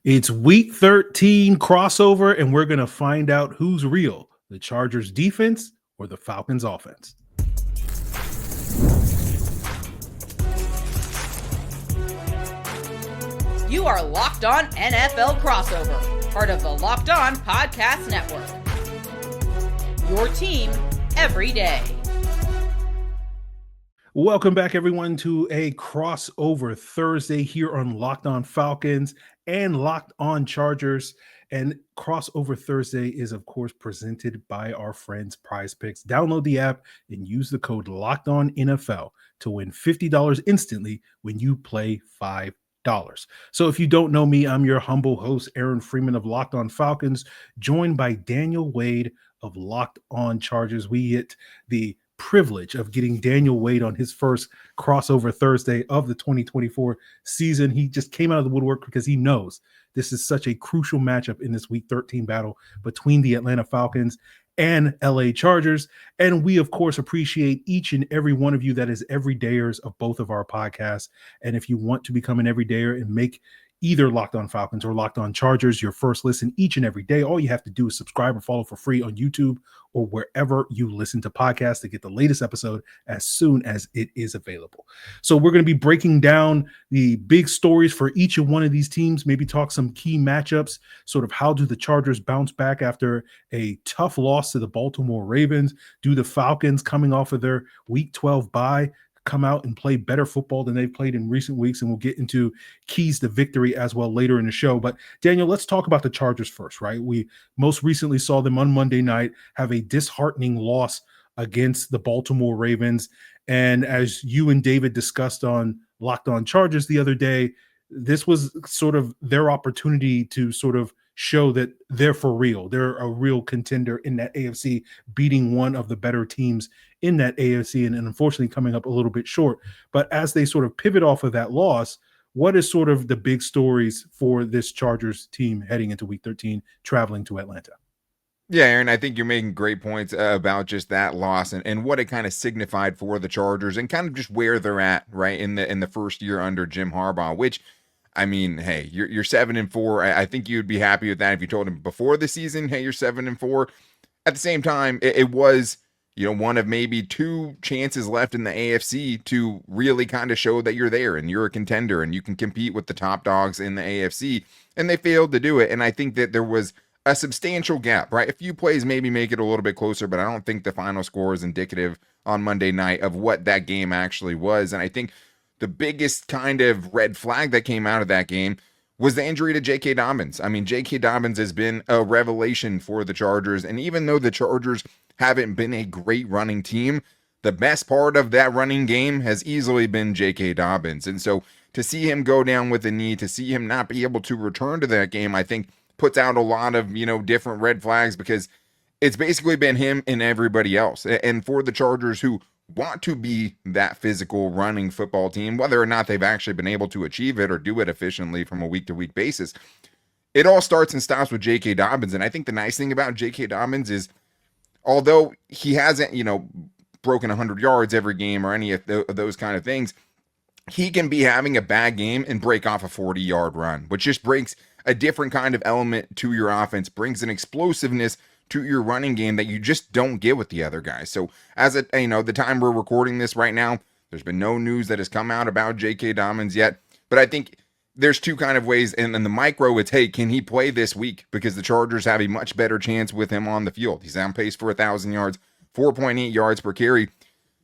It's week 13 crossover, and we're going to find out who's real, the Chargers defense or the Falcons offense. You are Locked On NFL Crossover, part of the Locked On Podcast Network. Your team every day. Welcome back, everyone, to a crossover Thursday here on Locked On Falcons and Locked On Chargers. And crossover Thursday is, of course, presented by our friends Prize Picks. Download the app and use the code Locked On NFL to win $50 instantly when you play $5. So if you don't know me, I'm your humble host, Aaron Freeman of Locked On Falcons, joined by Daniel Wade of Locked On Chargers. We get the privilege of getting Daniel Wade on his first crossover Thursday of the 2024 season. He just came out of the woodwork because he knows this is such a crucial matchup in this week 13 battle between the Atlanta Falcons and LA Chargers. And we, of course, appreciate each and every one of you that is everydayers of both of our podcasts. And if you want to become an everydayer and make either Locked On Falcons or Locked On Chargers your first listen each and every day, all you have to do is subscribe or follow for free on YouTube or wherever you listen to podcasts to get the latest episode as soon as it is available. So we're going to be breaking down the big stories for each and one of these teams, maybe talk some key matchups, sort of how do the Chargers bounce back after a tough loss to the Baltimore Ravens? Do the Falcons, coming off of their Week 12 bye, come out and play better football than they've played in recent weeks? And we'll get into keys to victory as well later in the show. But Daniel, let's talk about the Chargers first, right? We most recently saw them on Monday night have a disheartening loss against the Baltimore Ravens. And as you and David discussed on Locked On Chargers the other day, this was sort of their opportunity to sort of show that they're for real. They're a real contender in that AFC, beating one of the better teams in that AFC and unfortunately coming up a little bit short. But as they sort of pivot off of that loss, what is sort of the big stories for this Chargers team heading into week 13, traveling to Atlanta? Yeah, Aaron, I think you're making great points about just that loss and what it kind of signified for the Chargers and kind of just where they're at, right, in the first year under Jim Harbaugh, which, I mean, hey, you're 7-4. I think you'd be happy with that if you told him before the season, hey, you're 7-4. At the same time, it was, one of maybe two chances left in the AFC to really kind of show that you're there and you're a contender and you can compete with the top dogs in the AFC. And they failed to do it. And I think that there was a substantial gap, right? A few plays maybe make it a little bit closer, but I don't think the final score is indicative on Monday night of what that game actually was. And I think the biggest kind of red flag that came out of that game was the injury to J.K. Dobbins. I mean, J.K. Dobbins has been a revelation for the Chargers. And even though the Chargers haven't been a great running team, the best part of that running game has easily been J.K. Dobbins. And so to see him go down with a knee, to see him not be able to return to that game, I think puts out a lot of, different red flags because it's basically been him and everybody else. And for the Chargers who want to be that physical running football team, whether or not they've actually been able to achieve it or do it efficiently from a week-to-week basis, it all starts and stops with J.K. Dobbins. And I think the nice thing about J.K. Dobbins is, although he hasn't, broken 100 yards every game or any of those kind of things, he can be having a bad game and break off a 40-yard run, which just brings a different kind of element to your offense, brings an explosiveness to your running game that you just don't get with the other guys. So as the time we're recording this right now, there's been no news that has come out about J.K. Dobbins yet, but I think there's two kind of ways. And in the micro, it's, hey, can he play this week? Because the Chargers have a much better chance with him on the field. He's on pace for 1,000 yards, 4.8 yards per carry.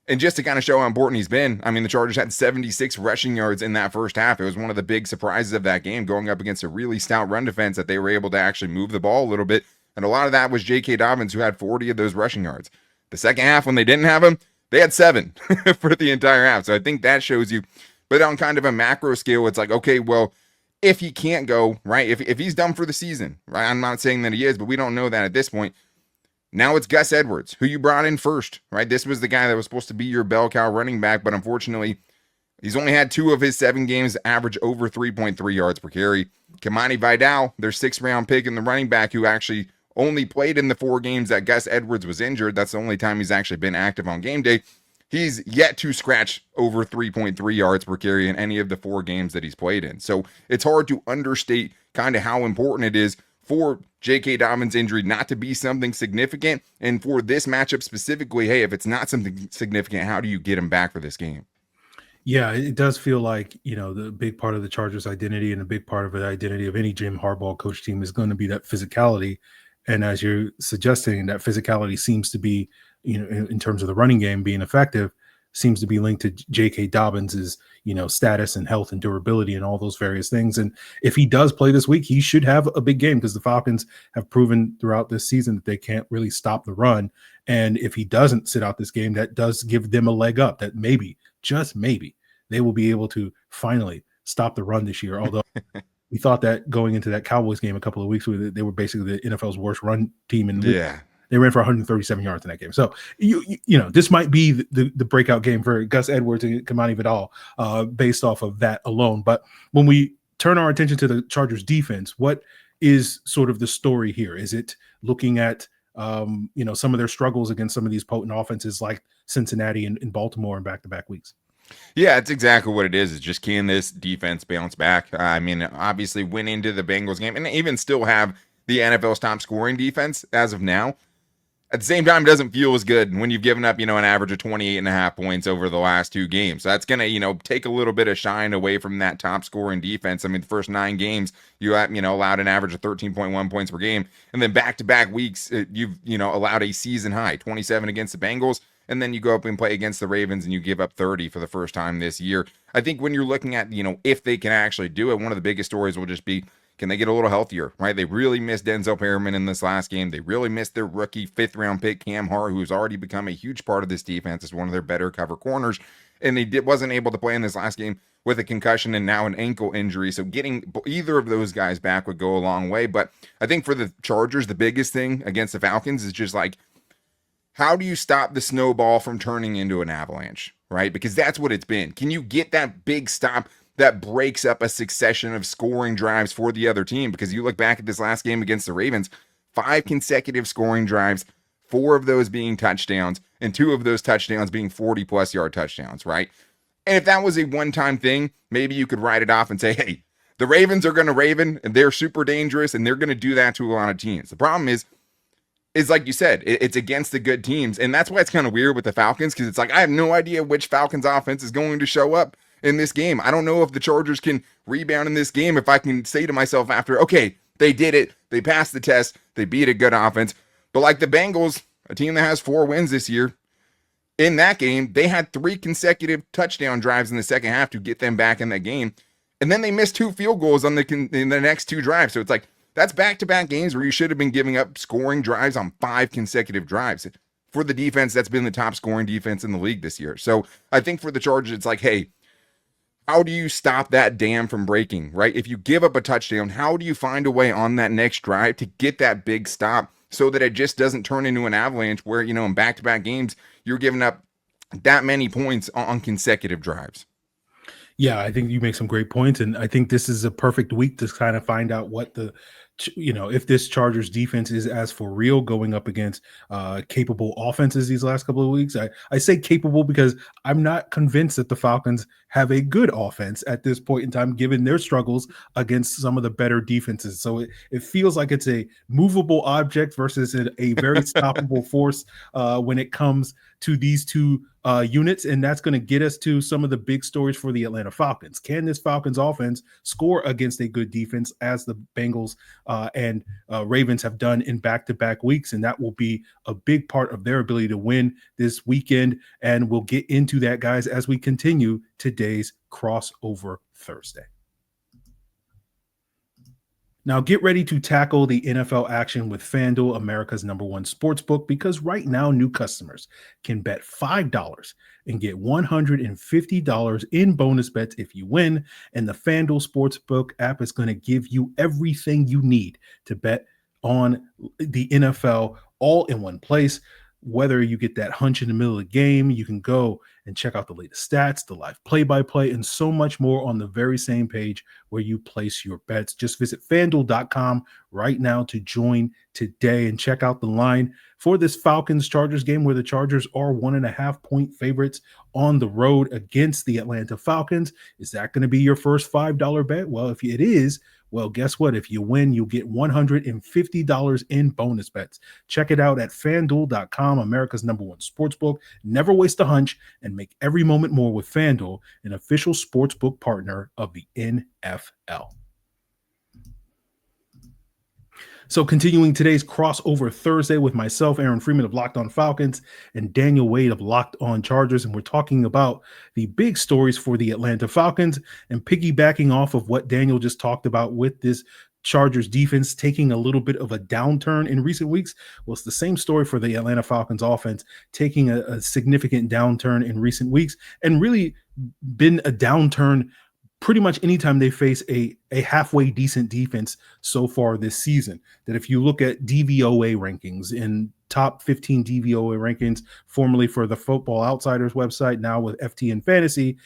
And just to kind of show how important he's been, I mean, the Chargers had 76 rushing yards in that first half. It was one of the big surprises of that game, going up against a really stout run defense that they were able to actually move the ball a little bit. And a lot of that was J.K. Dobbins, who had 40 of those rushing yards. The second half, when they didn't have him, they had 7 for the entire half. So I think that shows you. But on kind of a macro scale, it's like, okay, well, if he can't go, right, if he's done for the season, right, I'm not saying that he is, but we don't know that at this point. Now it's Gus Edwards, who you brought in first, right? This was the guy that was supposed to be your bell cow running back, but unfortunately, he's only had 2 of his 7 games average over 3.3 yards per carry. Kamani Vidal, their 6th-round pick in the running back, who actually only played in the 4 games that Gus Edwards was injured. That's the only time he's actually been active on game day. he's yet to scratch over 3.3 yards per carry in any of the 4 games that he's played in. So it's hard to understate kind of how important it is for J.K. Dobbins' injury not to be something significant. And for this matchup specifically, hey, if it's not something significant, how do you get him back for this game? Yeah, it does feel like, the big part of the Chargers' identity and a big part of the identity of any Jim Harbaugh coach team is going to be that physicality. And as you're suggesting, that physicality seems to be, in terms of the running game being effective, seems to be linked to J.K. Dobbins' status and health and durability and all those various things. And if he does play this week, he should have a big game, because the Falcons have proven throughout this season that they can't really stop the run. And if he doesn't sit out this game, that does give them a leg up, that maybe, just maybe, they will be able to finally stop the run this year. Although we thought that going into that Cowboys game a couple of weeks ago, they were basically the NFL's worst run team in the league. Yeah. They ran for 137 yards in that game. So, this might be the breakout game for Gus Edwards and Kamani Vidal based off of that alone. But when we turn our attention to the Chargers defense, what is sort of the story here? Is it looking at, some of their struggles against some of these potent offenses like Cincinnati and Baltimore in back-to-back weeks? Yeah, it's exactly what it is. It's just, can this defense bounce back? I mean, obviously went into the Bengals game and even still have the NFL's top scoring defense as of now. At the same time, it doesn't feel as good when you've given up, an average of 28.5 points over the last 2 games. So that's going to, take a little bit of shine away from that top scoring defense. I mean, the first 9 games, you allowed an average of 13.1 points per game. And then back-to-back weeks, you've, allowed a season high, 27 against the Bengals. And then you go up and play against the Ravens and you give up 30 for the first time this year. I think when you're looking at, if they can actually do it, one of the biggest stories will just be, can they get a little healthier, right? They really missed Denzel Perryman in this last game. They really missed their rookie 5th-round pick, Cam Hart, who's already become a huge part of this defense as one of their better cover corners. And they wasn't able to play in this last game with a concussion and now an ankle injury. So getting either of those guys back would go a long way. But I think for the Chargers, the biggest thing against the Falcons is just like, how do you stop the snowball from turning into an avalanche, right? Because that's what it's been. Can you get that big stop that breaks up a succession of scoring drives for the other team? Because you look back at this last game against the Ravens, 5 consecutive scoring drives, 4 of those being touchdowns, and 2 of those touchdowns being 40-plus yard touchdowns, right? And if that was a one-time thing, maybe you could write it off and say, hey, the Ravens are going to Raven, and they're super dangerous, and they're going to do that to a lot of teams. The problem is like you said, it's against the good teams. And that's why it's kind of weird with the Falcons, because it's like, I have no idea which Falcons offense is going to show up in this game. I don't know if the Chargers can rebound in this game, if I can say to myself after, okay, they did it, they passed the test, they beat a good offense. But like the Bengals, a team that has 4 wins this year, in that game, they had 3 consecutive touchdown drives in the second half to get them back in that game. And then they missed 2 field goals in the next 2 drives. So it's like, that's back-to-back games where you should have been giving up scoring drives on 5 consecutive drives. For the defense, that's been the top scoring defense in the league this year. So I think for the Chargers, it's like, hey, how do you stop that dam from breaking, right? If you give up a touchdown, how do you find a way on that next drive to get that big stop so that it just doesn't turn into an avalanche where, in back-to-back games, you're giving up that many points on consecutive drives? Yeah, I think you make some great points, and I think this is a perfect week to kind of find out what if this Chargers defense is as for real going up against capable offenses these last couple of weeks. I say capable because I'm not convinced that the Falcons have a good offense at this point in time, given their struggles against some of the better defenses. So it feels like it's a movable object versus a very stoppable force when it comes to these two units, and that's going to get us to some of the big stories for the Atlanta Falcons. Can this Falcons offense score against a good defense, as the Bengals and Ravens have done in back-to-back weeks? And that will be a big part of their ability to win this weekend. And we'll get into that, guys, as we continue today's Crossover Thursday. Now get ready to tackle the NFL action with FanDuel, America's #1 sportsbook, because right now new customers can bet $5 and get $150 in bonus bets if you win. And the FanDuel Sportsbook app is going to give you everything you need to bet on the NFL all in one place. Whether you get that hunch in the middle of the game, you can go and check out the latest stats, the live play-by-play, and so much more on the very same page where you place your bets. Just visit FanDuel.com right now to join today and check out the line for this Falcons-Chargers game, where the Chargers are 1.5-point favorites on the road against the Atlanta Falcons. Is that going to be your first $5 bet? Well, if it is, well, guess what? If you win, you'll get $150 in bonus bets. Check it out at FanDuel.com, America's #1 sportsbook. Never waste a hunch and make every moment more with FanDuel, an official sportsbook partner of the NFL. So continuing today's crossover Thursday with myself, Aaron Freeman of Locked On Falcons, and Daniel Wade of Locked On Chargers, and we're talking about the big stories for the Atlanta Falcons, and piggybacking off of what Daniel just talked about with this Chargers defense taking a little bit of a downturn in recent weeks. Well, it's the same story for the Atlanta Falcons offense, taking a significant downturn in recent weeks, and really been a downturn pretty much anytime they face a halfway decent defense so far this season. That if you look at DVOA rankings, in top 15 DVOA rankings, formerly for the Football Outsiders website, now with FTN Fantasy,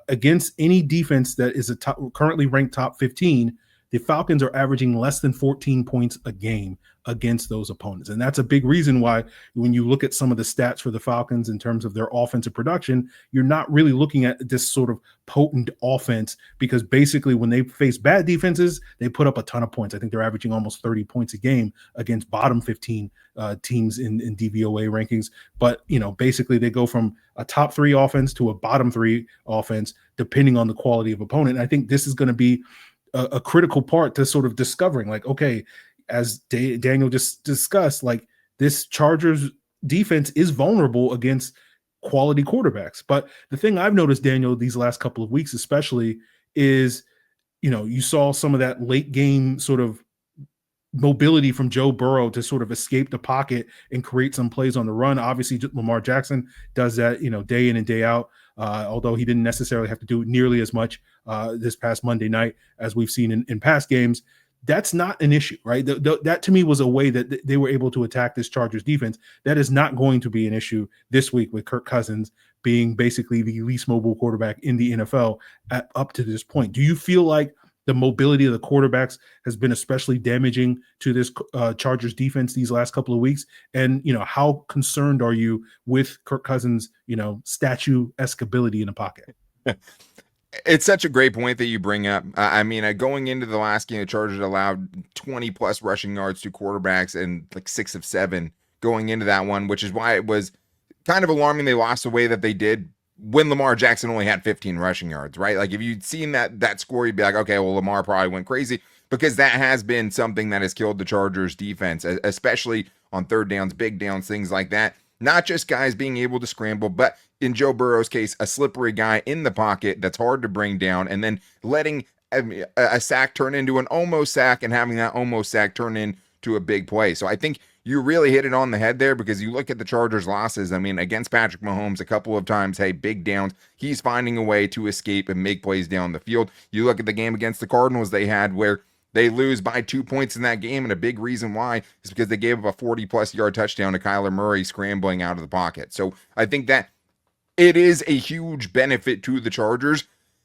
against any defense that is currently ranked top 15, the Falcons are averaging less than 14 points a game against those opponents. And that's a big reason why when you look at some of the stats for the Falcons in terms of their offensive production, you're not really looking at this sort of potent offense, because basically when they face bad defenses, they put up a ton of points. I think they're averaging almost 30 points a game against bottom 15 teams in DVOA rankings. But, basically they go from a top 3 offense to a bottom 3 offense, depending on the quality of opponent. And I think this is going to be a critical part to sort of discovering, like, okay, as Daniel just discussed, like, this Chargers defense is vulnerable against quality quarterbacks. But the thing I've noticed, Daniel, these last couple of weeks especially, is, you saw some of that late game sort of mobility from Joe Burrow to sort of escape the pocket and create some plays on the run. Obviously, Lamar Jackson does that, day in and day out, although he didn't necessarily have to do it nearly as much this past Monday night as we've seen in past games. That's not an issue, right? That to me was a way that they were able to attack this Chargers defense. That is not going to be an issue this week with Kirk Cousins being basically the least mobile quarterback in the NFL up to this point. Do you feel like the mobility of the quarterbacks has been especially damaging to this Chargers defense these last couple of weeks? And, how concerned are you with Kirk Cousins, statue-esque ability in the pocket? It's such a great point that you bring up. I mean, going into the last game, the Chargers allowed 20-plus rushing yards to quarterbacks and like 6 of 7 going into that one, which is why it was kind of alarming they lost the way that they did when Lamar Jackson only had 15 rushing yards, right? Like, if you'd seen that score, you'd be like, okay, well, Lamar probably went crazy, because that has been something that has killed the Chargers defense, especially on third downs, big downs, things like that. Not just guys being able to scramble, but in Joe Burrow's case, a slippery guy in the pocket that's hard to bring down, and then letting a sack turn into an almost sack, and having that almost sack turn into a big play. So I think you really hit it on the head there, because you look at the Chargers' losses. I mean, against Patrick Mahomes a couple of times, hey, big downs, he's finding a way to escape and make plays down the field. You look at the game against the Cardinals they had, where they lose by 2 points in that game, and a big reason why is because they gave up a 40-plus yard touchdown to Kyler Murray scrambling out of the pocket. So I think that it is a huge benefit to the Chargers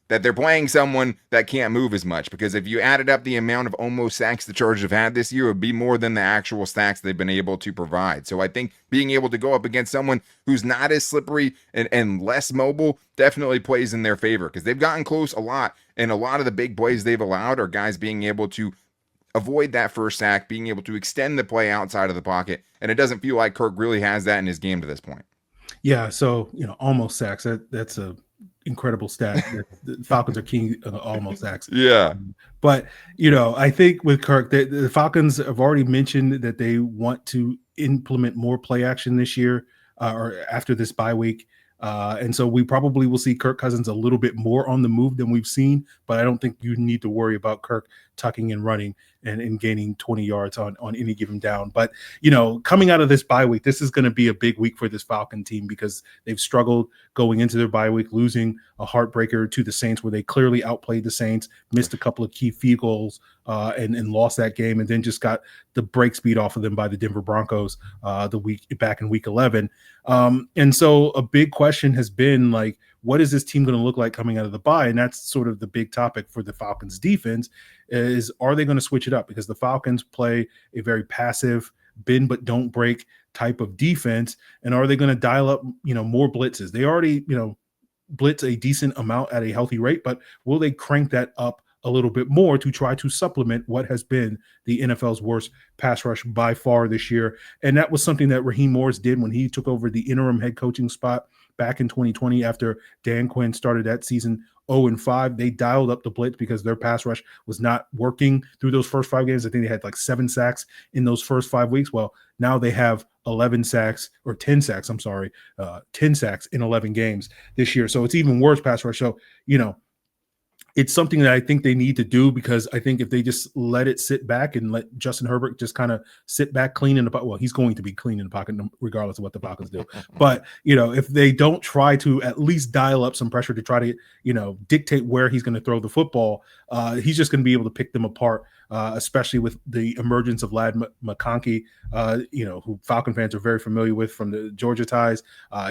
that they're playing someone that can't move as much, because if you added up the amount of almost sacks the Chargers have had this year, it would be more than the actual sacks they've been able to provide. So I think being able to go up against someone who's not as slippery and less mobile definitely plays in their favor, because they've gotten close a lot, and a lot of the big plays they've allowed are guys being able to avoid that first sack, being able to extend the play outside of the pocket, and it doesn't feel like Kirk really has that in his game to this point. Yeah, so almost sacks. That's a incredible stat. The Falcons are king almost sacks. Yeah, but I think with Kirk, the Falcons have already mentioned that they want to implement more play action this year or after this bye week. And so we probably will see Kirk Cousins a little bit more on the move than we've seen, but I don't think you need to worry about Kirk tucking and running and gaining 20 yards on any given down. But, coming out of this bye week, this is going to be a big week for this Falcon team because they've struggled going into their bye week, losing a heartbreaker to the Saints where they clearly outplayed the Saints, missed a couple of key field goals and lost that game, and then just got the break speed off of them by the Denver Broncos back in week 11. And so a big question has been like, what is this team going to look like coming out of the bye? And that's sort of the big topic for the Falcons defense is, are they going to switch it up? Because the Falcons play a very passive, bend but don't break type of defense. And are they going to dial up, more blitzes? They already, blitz a decent amount at a healthy rate, but will they crank that up a little bit more to try to supplement what has been the NFL's worst pass rush by far this year? And that was something that Raheem Morris did when he took over the interim head coaching spot back in 2020 after Dan Quinn started that season 0-5. They dialed up the blitz because their pass rush was not working through those first 5 games. I think they had like 7 sacks in those first 5 weeks. Well, now they have 10 sacks in 11 games this year. So it's even worse pass rush. So, it's something that I think they need to do, because I think if they just let it sit back and let Justin Herbert just kind of sit back clean in the pocket, well, he's going to be clean in the pocket regardless of what the Falcons do. But, if they don't try to at least dial up some pressure to try to, dictate where he's going to throw the football, he's just going to be able to pick them apart, especially with the emergence of Ladd McConkey, who Falcon fans are very familiar with from the Georgia ties.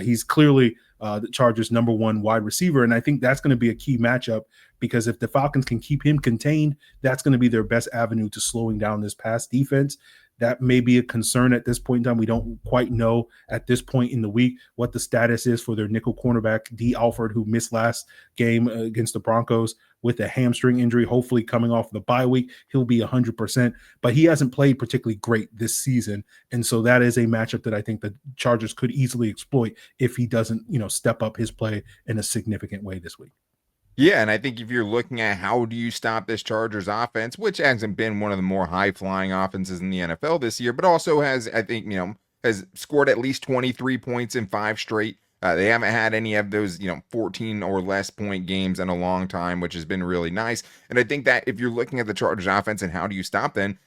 He's clearly the Chargers' #1 wide receiver. And I think that's going to be a key matchup, because if the Falcons can keep him contained, that's going to be their best avenue to slowing down this pass defense. That may be a concern at this point in time. We don't quite know at this point in the week what the status is for their nickel cornerback, D. Alford, who missed last game against the Broncos with a hamstring injury. Hopefully coming off the bye week, he'll be 100%. But he hasn't played particularly great this season. And so that is a matchup that I think the Chargers could easily exploit if he doesn't, step up his play in a significant way this week. Yeah, and I think if you're looking at how do you stop this Chargers offense, which hasn't been one of the more high-flying offenses in the NFL this year, but also has, I think, has scored at least 23 points in 5 straight. They haven't had any of those, 14 or less point games in a long time, which has been really nice. And I think that if you're looking at the Chargers offense and how do you stop them,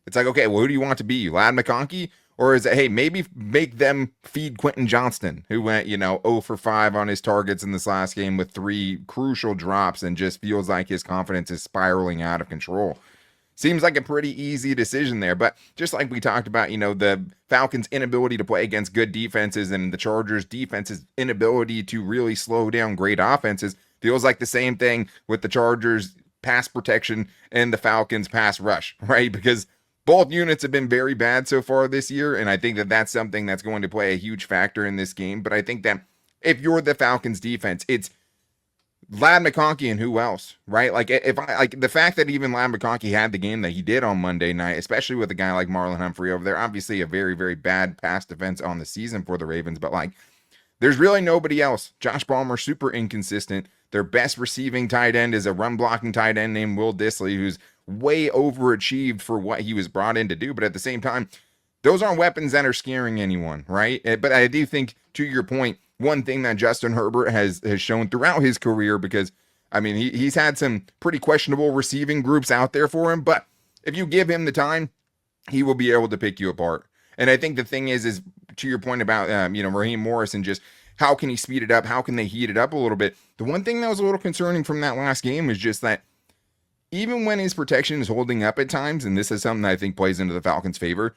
it's like, okay, well, who do you want to be? Ladd McConkey? Or is it, hey, maybe make them feed Quentin Johnston, who went, 0 for 5 on his targets in this last game with 3 crucial drops and just feels like his confidence is spiraling out of control. Seems like a pretty easy decision there. But just like we talked about, the Falcons' inability to play against good defenses and the Chargers' defense's inability to really slow down great offenses, feels like the same thing with the Chargers' pass protection and the Falcons' pass rush, right? Because both units have been very bad so far this year, and I think that that's something that's going to play a huge factor in this game. But I think that if you're the Falcons defense, it's Ladd McConkey and who else, right? Like, if I like the fact that even Ladd McConkey had the game that he did on Monday night, especially with a guy like Marlon Humphrey over there, obviously a very, very bad pass defense on the season for the Ravens, but like, there's really nobody else. Josh Palmer, super inconsistent. Their best receiving tight end is a run blocking tight end named Will Dissly, who's way overachieved for what he was brought in to do. But at the same time, those aren't weapons that are scaring anyone, right? But I do think, to your point, one thing that Justin Herbert has shown throughout his career, because, I mean, he's had some pretty questionable receiving groups out there for him, but if you give him the time, he will be able to pick you apart. And I think the thing is to your point about, Raheem Morris and just how can he speed it up? How can they heat it up a little bit? The one thing that was a little concerning from that last game was just that even when his protection is holding up at times, and this is something that I think plays into the Falcons' favor,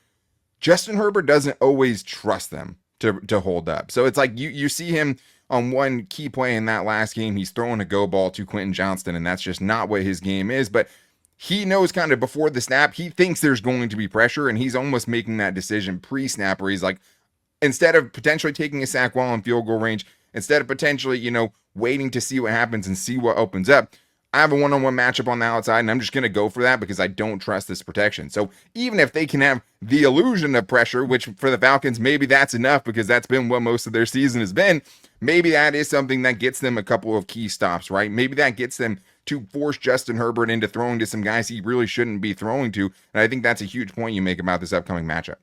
Justin Herbert doesn't always trust them to hold up. So it's like you see him on one key play in that last game, he's throwing a go ball to Quentin Johnston, and that's just not what his game is. But he knows kind of before the snap, he thinks there's going to be pressure, and he's almost making that decision pre-snap where he's like, instead of potentially taking a sack while in field goal range, instead of potentially, waiting to see what happens and see what opens up, I have a one-on-one matchup on the outside, and I'm just going to go for that because I don't trust this protection. So even if they can have the illusion of pressure, which for the Falcons, maybe that's enough because that's been what most of their season has been, maybe that is something that gets them a couple of key stops, right? Maybe that gets them to force Justin Herbert into throwing to some guys he really shouldn't be throwing to. And I think that's a huge point you make about this upcoming matchup.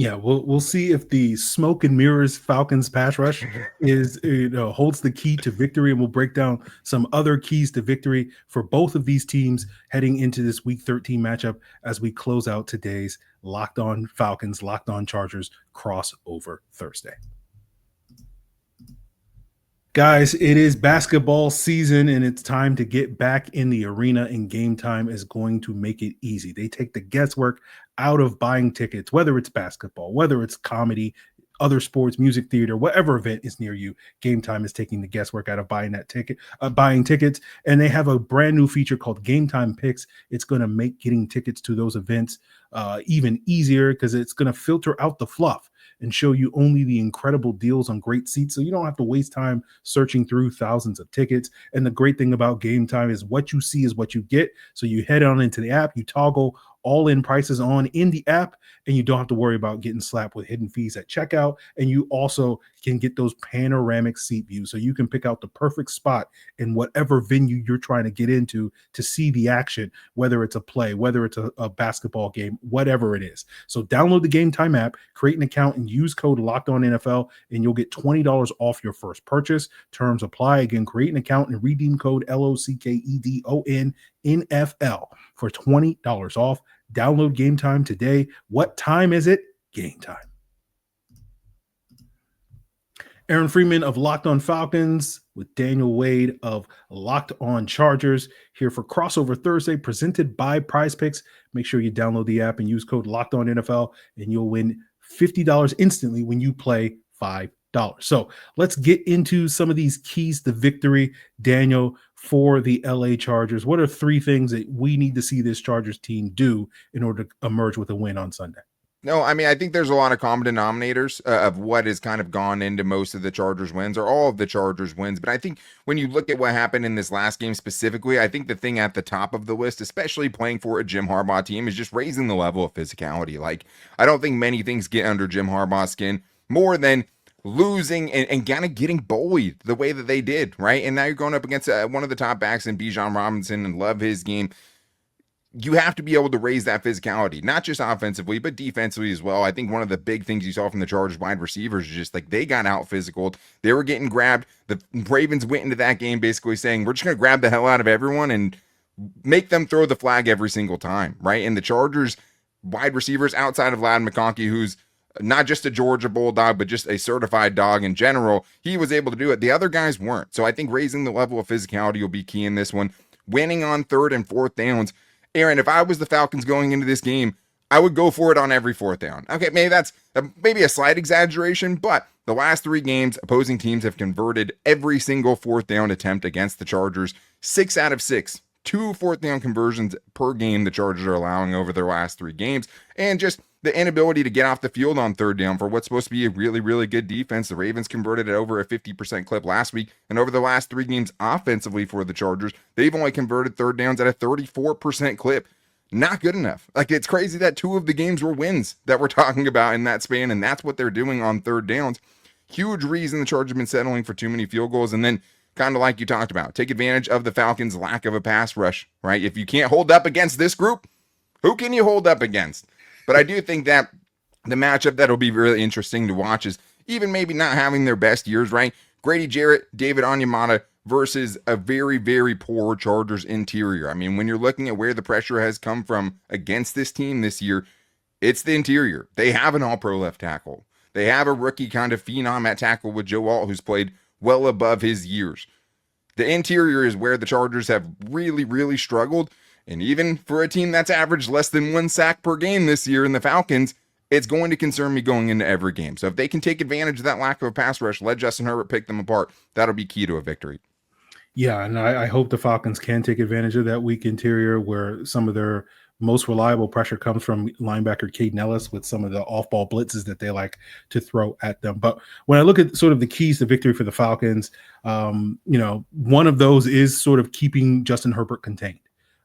Yeah, we'll see if the smoke and mirrors Falcons pass rush is holds the key to victory, and we'll break down some other keys to victory for both of these teams heading into this Week 13 matchup as we close out today's Locked On Falcons, Locked On Chargers crossover Thursday. Guys, it is basketball season and it's time to get back in the arena, and Game Time is going to make it easy. They take the guesswork out of buying tickets, whether it's basketball, whether it's comedy, other sports, music, theater, whatever event is near you. Game Time is taking the guesswork out of buying tickets, and they have a brand new feature called Game Time Picks. It's going to make getting tickets to those events even easier because it's going to filter out the fluff and show you only the incredible deals on great seats, so you don't have to waste time searching through thousands of tickets. And the great thing about Game Time is what you see is what you get. So you head on into the app, you toggle all-in prices on in the app, and you don't have to worry about getting slapped with hidden fees at checkout. And you also can get those panoramic seat views, so you can pick out the perfect spot in whatever venue you're trying to get into to see the action, whether it's a play, whether it's a basketball game, whatever it is. So download the Game Time app, create an account, and use code LOCKEDONNFL, and you'll get $20 off your first purchase. Terms apply. Again, create an account and redeem code LOCKEDONNFL for $20 off. Download Game Time today. What time is it? Game time. Aaron Freeman of Locked On Falcons with Daniel Wade of Locked On Chargers here for Crossover Thursday, presented by Prize Picks. Make sure you download the app and use code LOCKEDONNFL, and you'll win $50 instantly when you play $5. So let's get into some of these keys to victory, Daniel, for the LA Chargers. What are three things that we need to see this Chargers team do in order to emerge with a win on Sunday? No, I mean, I think there's a lot of common denominators of what has kind of gone into most of the Chargers wins, or all of the Chargers wins. But I think when you look at what happened in this last game specifically, I think the thing at the top of the list, especially playing for a Jim Harbaugh team, is just raising the level of physicality. Like, I don't think many things get under Jim Harbaugh's skin more than losing and kind of getting bullied the way that they did, right? And now you're going up against one of the top backs in Bijan Robinson, and love his game. You have to be able to raise that physicality, not just offensively, but defensively as well. I think one of the big things you saw from the Chargers wide receivers is just like they got out physical. They were getting grabbed. The Ravens went into that game basically saying, we're just going to grab the hell out of everyone and make them throw the flag every single time, right? And the Chargers wide receivers outside of Ladd McConkey, who's not just a Georgia Bulldog, but just a certified dog in general, he was able to do it. The other guys weren't. So I think raising the level of physicality will be key in this one. Winning on third and fourth downs. Aaron, if I was the Falcons going into this game, I would go for it on every fourth down. Okay, maybe that's maybe a slight exaggeration, but the last three games, opposing teams have converted every single fourth down attempt against the Chargers. 6 out of 6. 2 fourth down conversions per game the Chargers are allowing over their last 3 games. And just the inability to get off the field on third down for what's supposed to be a really, really good defense. The Ravens converted at over a 50% clip last week. And over the last 3 games offensively for the Chargers, they've only converted third downs at a 34% clip. Not good enough. Like, it's crazy that 2 of the games were wins that we're talking about in that span, and that's what they're doing on third downs. Huge reason the Chargers have been settling for too many field goals. And then, kind of like you talked about, take advantage of the Falcons' lack of a pass rush, right? If you can't hold up against this group, who can you hold up against? But I do think that the matchup that'll be really interesting to watch is even maybe not having their best years, right? Grady Jarrett, David Onyemata versus a very, very poor Chargers interior. I mean, when you're looking at where the pressure has come from against this team this year, it's the interior. They have an all-pro left tackle. They have a rookie kind of phenom at tackle with Joe Alt, who's played well above his years. The interior is where the Chargers have really, really struggled. And even for a team that's averaged less than 1 sack per game this year in the Falcons, it's going to concern me going into every game. So if they can take advantage of that lack of a pass rush, let Justin Herbert pick them apart, that'll be key to a victory. Yeah, and I hope the Falcons can take advantage of that weak interior where some of their most reliable pressure comes from linebacker Caden Ellis with some of the off-ball blitzes that they like to throw at them. But when I look at sort of the keys to victory for the Falcons, one of those is sort of keeping Justin Herbert contained.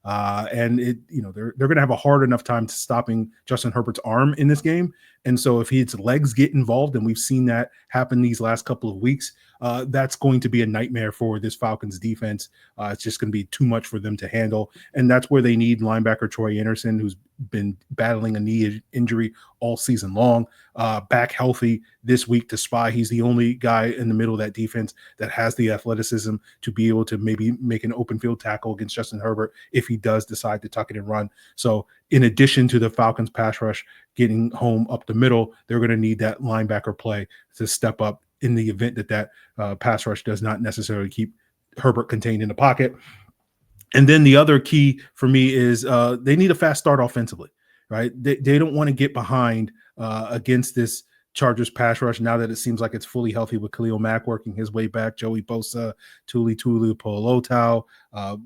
And they're going to have a hard enough time stopping Justin Herbert's arm in this game And so if his legs get involved, and we've seen that happen these last couple of weeks, that's going to be a nightmare for this Falcons defense. It's just going to be too much for them to handle. And that's where they need linebacker Troy Anderson, who's been battling a knee injury all season long, back healthy this week to spy. He's the only guy in the middle of that defense that has the athleticism to be able to maybe make an open field tackle against Justin Herbert if he does decide to tuck it and run. So in addition to the Falcons pass rush getting home up the middle, they're going to need that linebacker play to step up in the event that pass rush does not necessarily keep Herbert contained in the pocket. And then the other key for me is they need a fast start offensively, right? They don't want to get behind against this Chargers pass rush now that it seems like it's fully healthy with Khalil Mack working his way back, Joey Bosa, Tuli Polotau,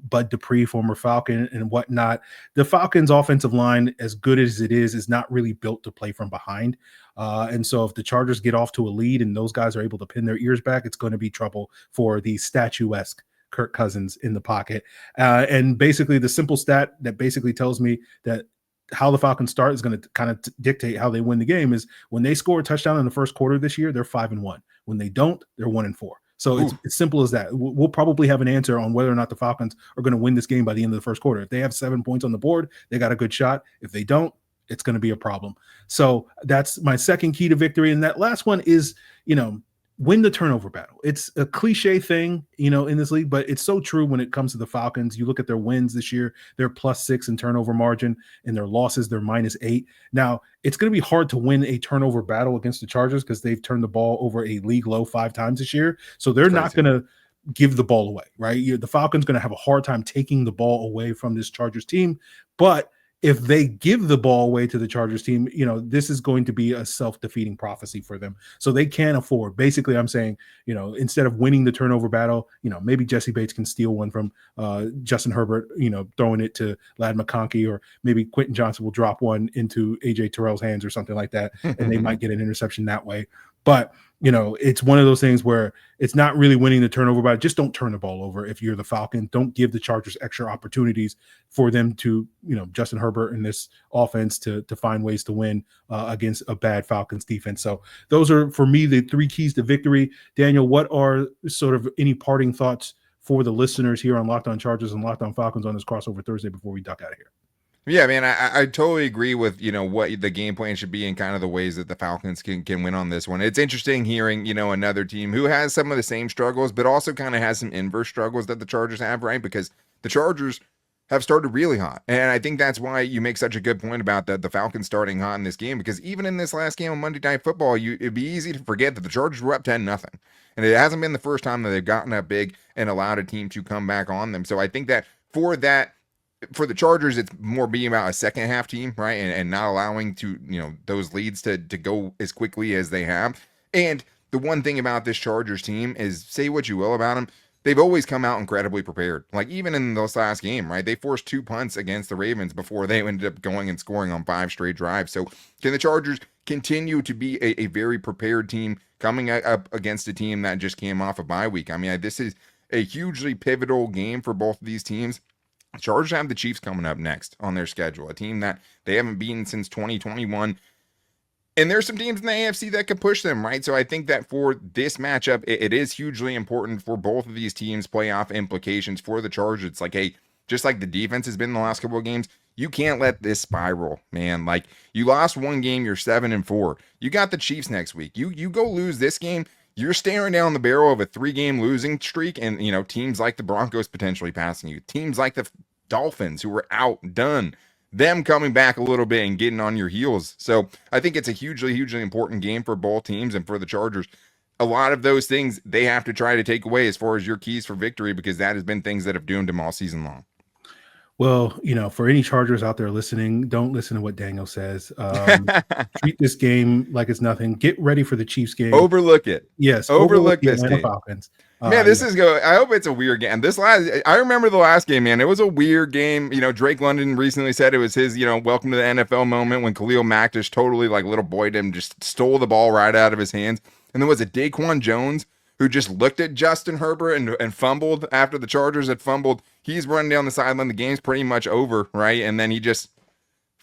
Bud Dupree, former Falcon, and whatnot. The Falcons' offensive line, as good as it is not really built to play from behind. And so if the Chargers get off to a lead and those guys are able to pin their ears back, it's going to be trouble for the statuesque Kirk Cousins in the pocket. And basically the simple stat that basically tells me that how the Falcons start is going to kind of dictate how they win the game is when they score a touchdown in the first quarter this year, they're 5-1. When they don't, they're 1-4. So it's simple as that. We'll probably have an answer on whether or not the Falcons are going to win this game by the end of the first quarter. If they have 7 points on the board, they got a good shot. If they don't, it's going to be a problem. So that's my second key to victory. And that last one is, win the turnover battle. It's a cliche thing, in this league, but it's so true when it comes to the Falcons. You look at their wins this year, they're +6 in turnover margin, and their losses, they're -8. Now, it's going to be hard to win a turnover battle against the Chargers because they've turned the ball over a league low 5 times this year. So they're not going to give the ball away, right? The Falcons going to have a hard time taking the ball away from this Chargers team. But if they give the ball away to the Chargers team, this is going to be a self-defeating prophecy for them. So they can't afford. Basically, I'm saying, instead of winning the turnover battle, maybe Jesse Bates can steal one from Justin Herbert, throwing it to Ladd McConkey, or maybe Quentin Johnson will drop one into AJ Terrell's hands or something like that, and they might get an interception that way. But it's one of those things where it's not really winning the turnover battle. Just don't turn the ball over if you're the Falcon. Don't give the Chargers extra opportunities for them to, Justin Herbert and this offense to find ways to win against a bad Falcons defense. So those are, for me, the 3 keys to victory. Daniel, what are sort of any parting thoughts for the listeners here on Locked On Chargers and Locked On Falcons on this crossover Thursday before we duck out of here? Yeah, man, I totally agree with, what the game plan should be and kind of the ways that the Falcons can win on this one. It's interesting hearing, another team who has some of the same struggles, but also kind of has some inverse struggles that the Chargers have, right? Because the Chargers have started really hot. And I think that's why you make such a good point about the Falcons starting hot in this game, because even in this last game on Monday Night Football, it'd be easy to forget that the Chargers were up 10-0. And it hasn't been the first time that they've gotten up big and allowed a team to come back on them. So I think that for the Chargers, it's more being about a second half team, right? And not allowing those leads to go as quickly as they have. And the one thing about this Chargers team is, say what you will about them, they've always come out incredibly prepared. Like even in this last game, right? They forced 2 punts against the Ravens before they ended up going and scoring on 5 straight drives. So can the Chargers continue to be a very prepared team coming up against a team that just came off a bye week? I mean, this is a hugely pivotal game for both of these teams. Chargers have the Chiefs coming up next on their schedule, a team that they haven't beaten since 2021. And there's some teams in the AFC that could push them, right? So I think that for this matchup, it is hugely important for both of these teams' playoff implications. For the Chargers, it's like, hey, just like the defense has been in the last couple of games, you can't let this spiral, man. Like, you lost one game, you're 7-4. You got the Chiefs next week. You go lose this game, you're staring down the barrel of a 3-game losing streak, and teams like the Broncos potentially passing you, teams like the Dolphins who were outdone, them coming back a little bit and getting on your heels. So I think it's a hugely important game for both teams. And for the Chargers, a lot of those things they have to try to take away as far as your keys for victory, because that has been things that have doomed them all season long. Well, for any Chargers out there listening, don't listen to what Daniel says. Treat this game like it's nothing. Get ready for the Chiefs game. Overlook it. Yes. Overlook the this Atlanta game. Falcons. Man, I hope it's a weird game. I remember the last game, man. It was a weird game. Drake London recently said it was his, welcome to the NFL moment when Khalil Mack just totally little boyed him, just stole the ball right out of his hands. And then was it Daquan Jones who just looked at Justin Herbert and fumbled after the Chargers had fumbled. He's running down the sideline. The game's pretty much over, right? And then he just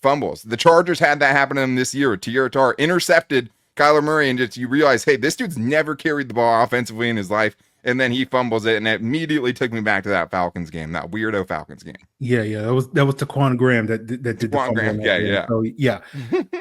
fumbles. The Chargers had that happen to them this year. Tierra Tar intercepted Kyler Murray, and just you realize, hey, this dude's never carried the ball offensively in his life. And then he fumbles it, and it immediately took me back to that Falcons game, that weirdo Falcons game. Yeah. That was Taquan Graham that did the Graham. Yeah. So, yeah.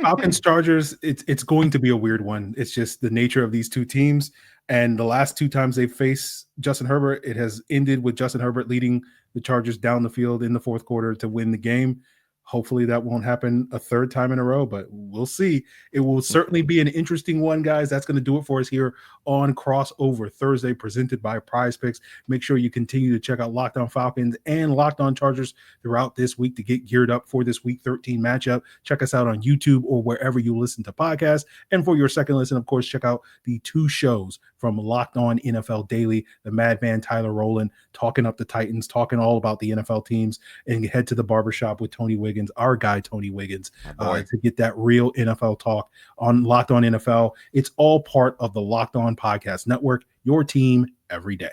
Falcons Chargers, it's going to be a weird one. It's just the nature of these two teams. And the last two times they faced Justin Herbert, it has ended with Justin Herbert leading the Chargers down the field in the fourth quarter to win the game. Hopefully that won't happen a third time in a row, but we'll see. It will certainly be an interesting one, guys. That's going to do it for us here on Crossover Thursday, presented by Prize Picks. Make sure you continue to check out Locked On Falcons and Locked On Chargers throughout this week to get geared up for this Week 13 matchup. Check us out on YouTube or wherever you listen to podcasts. And for your second listen, of course, check out the two shows from Locked On NFL Daily, the madman Tyler Rowland talking up the Titans, talking all about the NFL teams, and head to the barbershop with Tony Wiggins, our guy Tony Wiggins, to get that real NFL talk on Locked On NFL. It's all part of the Locked On Podcast Network, your team every day.